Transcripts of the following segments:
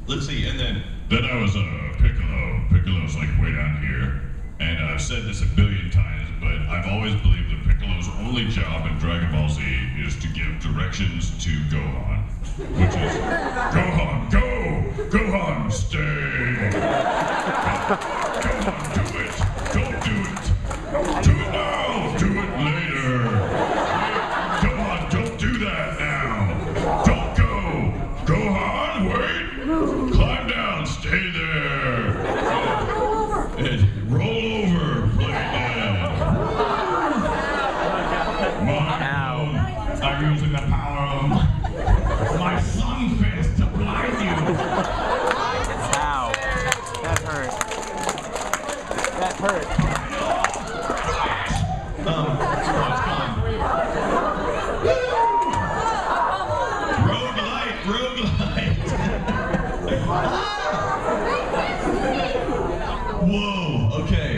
Let's see, and then I was Piccolo. Piccolo's like way down here. And I've said this a billion times, but I've always believed that Piccolo's only job in Dragon Ball Z is to give directions to Gohan. Which is, Gohan, go! Gohan, stay! Gohan, do it! Don't do it! Do it now! Do it later! Gohan, don't do that now! Don't go! Gohan, wait! Climb down, stay there! Roll over, play dead! I'm using the power of my sun fist to blind you! Ow. That hurt. That hurt. Roguelite! Whoa, okay.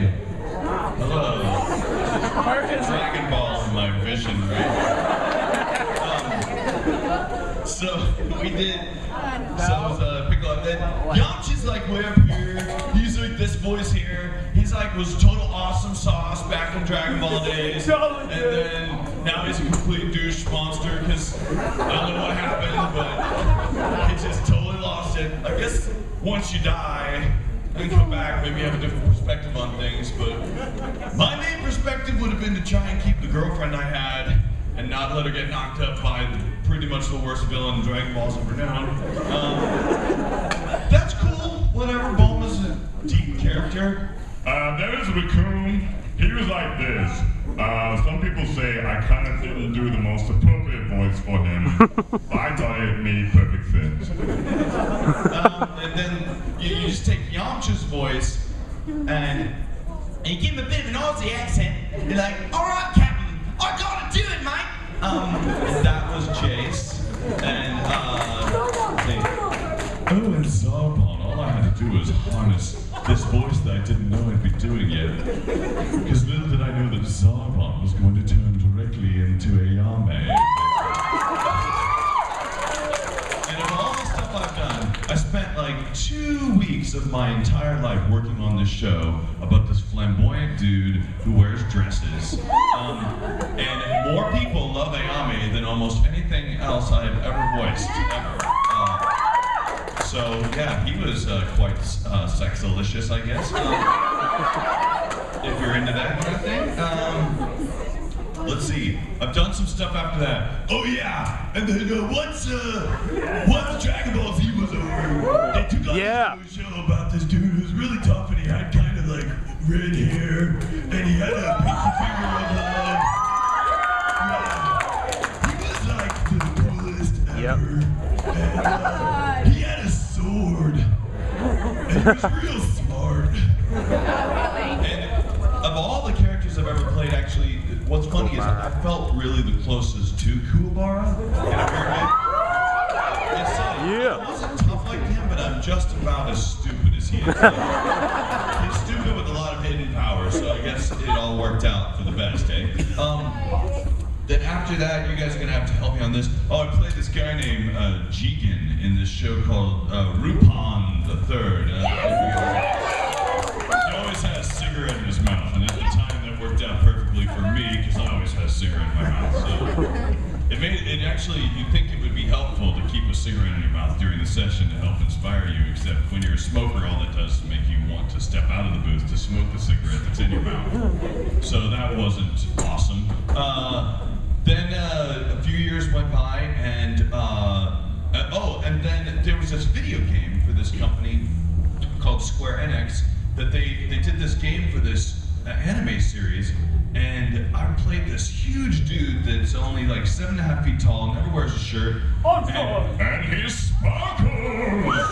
Hello. Dragon Ball in my vision, right? So we did. So it was Piccolo. And then Yamcha's like way up here. He's like this voice here. He's like was total awesome sauce back in Dragon Ball days. And then now he's a complete douche monster because I don't know what happened, but he just totally lost it. I guess once you die and come back, maybe have a different perspective on things. But my main perspective would have been to try and keep the girlfriend I had and not let her get knocked up by pretty much the worst villain Dragon Ball's ever known. That's cool, whatever. Bulma's a deep character. There is Raccoon. He was like this. Some people say I kind of didn't do the most appropriate voice for him, but I thought it made perfect sense. And then you just take Yamcha's voice and you give him a bit of an Aussie accent. You're like, all right, Captain, I gotta do it, mate. And that was Jace. And oh, and Zarbon. All I had to do was harness this voice that I didn't know I'd be doing yet. Because little did I know that Zarbon was going to turn directly into a Yame. And of all the stuff I've done, I spent like 2 weeks of my entire life working on this show about this flamboyant dude who wears dresses. And more people love Ayame than almost anything else I've ever voiced, ever. So yeah, he was quite sexalicious, I guess. If you're into that kind of thing. Let's see. I've done some stuff after that. Oh yeah, and then once Dragon Ball Z was over, they took on this show about this dude who was really tough and he had kind of like red hair and he had a pinky finger of love. Yeah. He was like the coolest ever. And he had a sword. And he was real smart. And of all the characters I've ever played, actually, what's funny is I felt really the closest to Kuwabara in a weird way. I wasn't tough like him, but I'm just about as stupid as he is. He's stupid with a lot of hidden power, so I guess it all worked out for the best, eh? Then after that, you guys are gonna have to help me on this. Oh, I played this guy named Jigen in this show called Rupan the Third. He always has a cigarette in his mouth, and at the time that worked out perfectly for me because I always had a cigarette in my mouth. So it actually, you'd think it would be helpful to keep a cigarette in your mouth during the session to help inspire you, except when you're a smoker, all it does is make you want to step out of the booth to smoke the cigarette that's in your mouth. So that wasn't awesome. Then a few years went by, and and then there was this video game for this company called Square Enix that they did this game for this anime series, and I played this huge dude that's only like 7.5 feet tall, never wears a shirt, and he sparkles!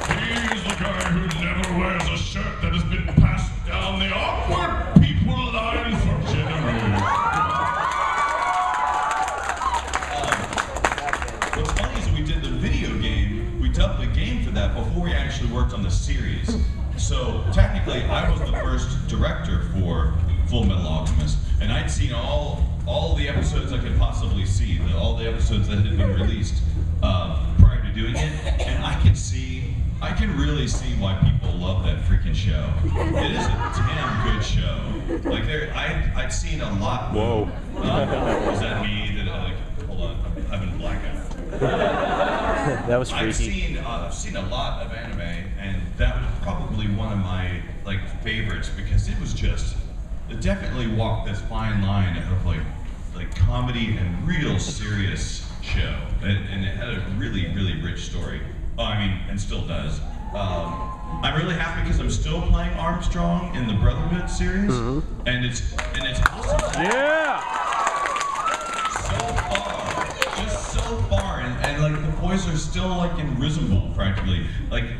He's the guy who never wears a shirt that has been passed down the awkward people line for generations. What's funny is we did the video game, we dubbed the game for that before we actually worked on the series. So technically, I was the first director for Full Metal Alchemist, and I'd seen all all the episodes I could possibly see, all the episodes that had been released prior to doing it, and I can really see why people love that freaking show. It is a damn good show. Like I'd seen a lot. Whoa. Is that me? Hold on, I've been blackout. That was freaky. I've seen a lot of anime, and that was probably one of my favorites because it was it definitely walked this fine line of like comedy and real serious show, and it had a really rich story. And still does. I'm really happy because I'm still playing Armstrong in the Brotherhood series, and it's awesome. Yeah. So far, and the boys are still in Risenball practically.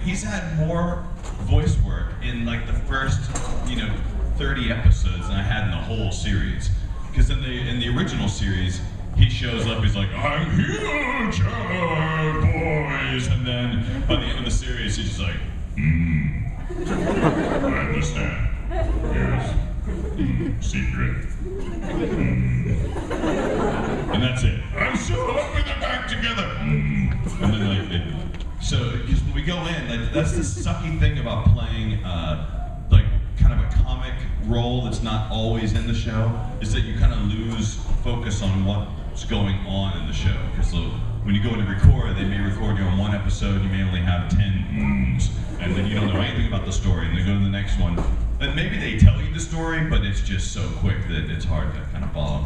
He's had more voice work in the first 30 episodes than I had in the whole series. Because in the original series, he shows up, he's like, I'm huge, boys, and then by the end of the series, he's just like, I understand. Yes. Secret. And that's it. I'm so happy they're back together. And then so because when we go in, that's the sucky thing about playing kind of a comic role that's not always in the show, is that you kind of lose focus on what's going on in the show. Because when you go in to record, they may record you on one episode, you may only have 10 and then you don't know anything about the story, and they go to the next one. And maybe they tell you the story, but it's just so quick that it's hard to kind of follow.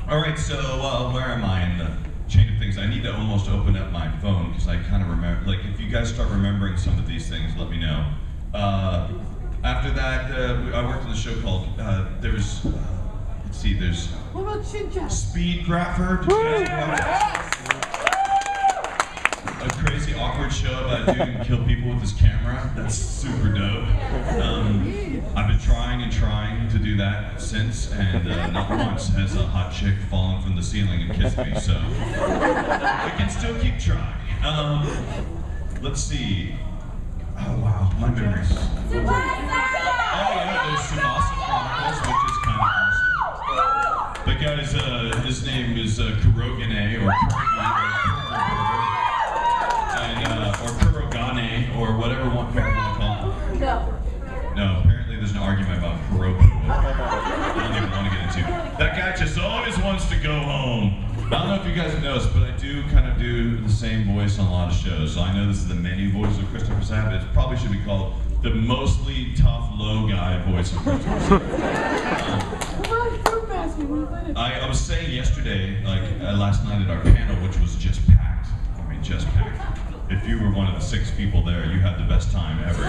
All right, so where am I in the chain of things? I need to almost open up my phone because I kind of remember, if you guys start remembering some of these things, let me know. After that, I worked on a show called, there's What about Shin-chan? Speed Grapher. Did you guys watch that? A crazy, awkward show about a dude who can kill people with his camera. That's super dope. I've been trying to do that since, and not once has a hot chick fallen from the ceiling and kissed me, so I can still keep trying. Let's see. Oh wow, my memories. Oh yeah, there's Tsubasa Chronicles, which is kind of awesome. The guy's, his name is Kurogane, or or Kurogane, or whatever one people want to call him. No, apparently there's an argument about Kurobu. I don't even want to get into. That guy just always wants to go home. I don't know if you guys have noticed, but I do kind of do the same voice on a lot of shows. So I know this is the menu voice of Christopher Sabat. It probably should be called the mostly tough, low guy voice of Christopher Sabat. I was saying yesterday, last night at our panel, which was just packed. I mean, just packed. If you were one of the 6 people there, you had the best time ever. I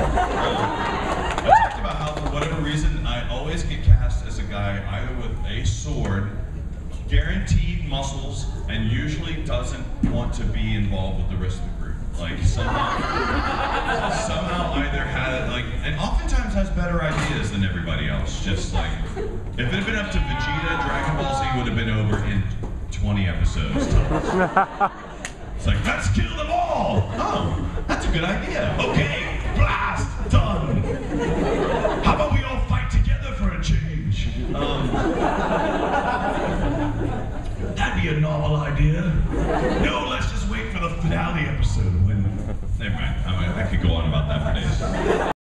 talked about how, for whatever reason, I always get cast as a guy either with a sword, guaranteed muscles, and usually doesn't want to be involved with the rest of the group. Somehow either had and oftentimes has better ideas than everybody else. Just if it had been up to Vegeta, Dragonball Z would have been over in 20 episodes. It's let's kill them all! Oh, that's a good idea. Okay, blast, done. How about we